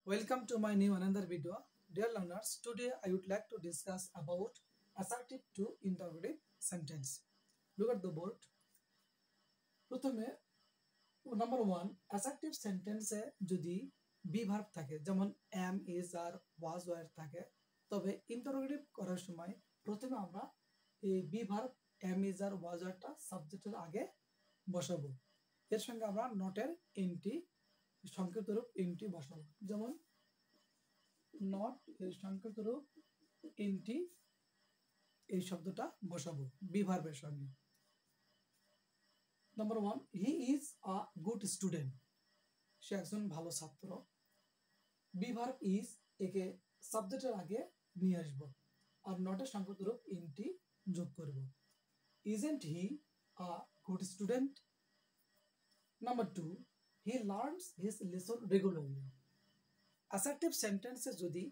Welcome to my new another video. Dear learners, today I would like to discuss about assertive to interrogative sentence. Look at the board. প্রথমে number 1 assertive sentence এ যদি be verb থাকে যেমন am is are was were থাকে তবে interrogative করার সময় প্রথমে আমরা এই be verb am is are was were টা সাবজেক্টের আগে বসাবো এর সঙ্গে আমরা not এর nt সংক্ষিপ্ত রূপ nt বসাবো যেমন not এর সংক্ষিপ্ত রূপ nt এই শব্দটা বসাবো be verb এর সঙ্গে number 1 he is a good student সে একজন ভালো ছাত্র be verb is একে সাবজেক্টের আগে নিয়ে আসব আর not এর সংক্ষিপ্ত রূপ nt যোগ করব isn't he a good student number 2 he learns his lesson regularly assertive sentence এ যদি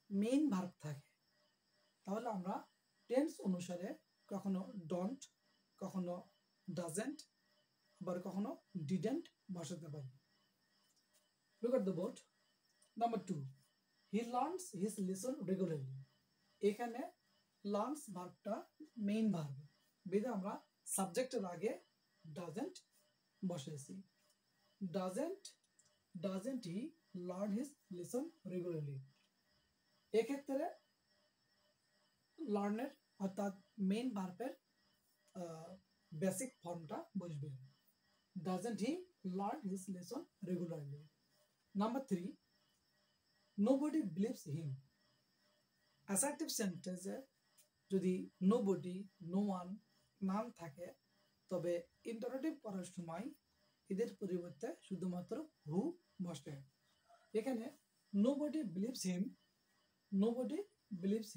মেইন ভার্ব থাকে তাহলে আমরা টেন্স অনুসারে কখনো don't কখনো doesn't আবার কখনো didn't বসাতে পারি look at the board number 2 he learns his lesson regularly এখানে learns ভার্বটা মেইন ভার্ব বিধে আমরা সাবজেক্টের আগে doesn't বসাইছি doesn't he learn his lesson regularly এক্ষেত্রে learn এর অর্থাৎ মেইন ভার্বের বেসিক ফর্মটা বসবে doesn't he learn his lesson regularly number 3 nobody believes him assertive sentence এ যদি nobody no one নাম থাকে তবে ইন্টারোগেটিভ করার সময় এদের পরিবর্তে শুধুমাত্র who বসে এখানে nobody believes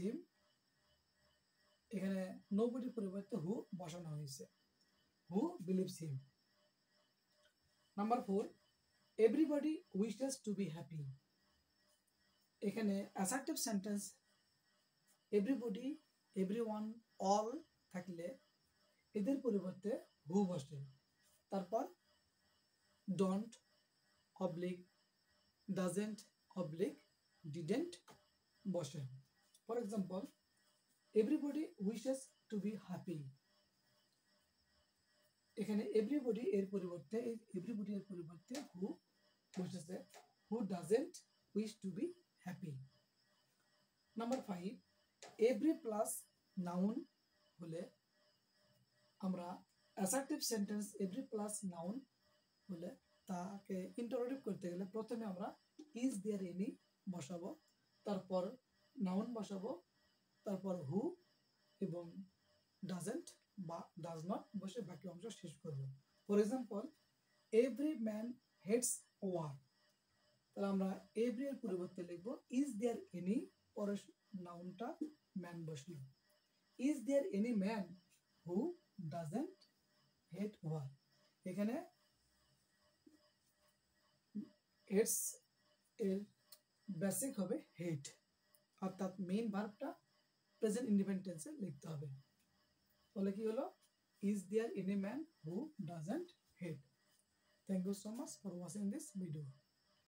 him এখানে nobody পরিবর্তে who বসানো হয়েছে who believes him number 4 everybody wishes to be happy এখানে assertive sentence everybody everyone all থাকলে এদের পরিবর্তে who বসে তারপর don't oblique doesn't oblique didn't বসে for example everybody wishes to be happy এখানে everybody এর পরিবর্তে who বসেছে who doesn't wish to be happy number 5 every plus noun হলে আমরা assertive sentence every plus noun হলে তাকে ইন্টারোগেটিভ করতে গেলে প্রথমে আমরা is there any বসাবো তারপর noun বসাবো তারপর who এবং doesn't বা does not বসে বাকি অংশ শেষ করব for example every man hates war তাহলে আমরা every এর পরিবর্তে লিখব is there any পরে নাউনটা man বসলো is there any man who doesn't hate war এখানে hates এর বেসিক হবে hate অর্থাৎ মেইন ভার্বটা প্রেজেন্ট ইন্ডিপেন্ডেন্ট টেন্সে লিখতে হবে তাহলে কি হলো is there any man who doesn't hate thank you so much for watching this video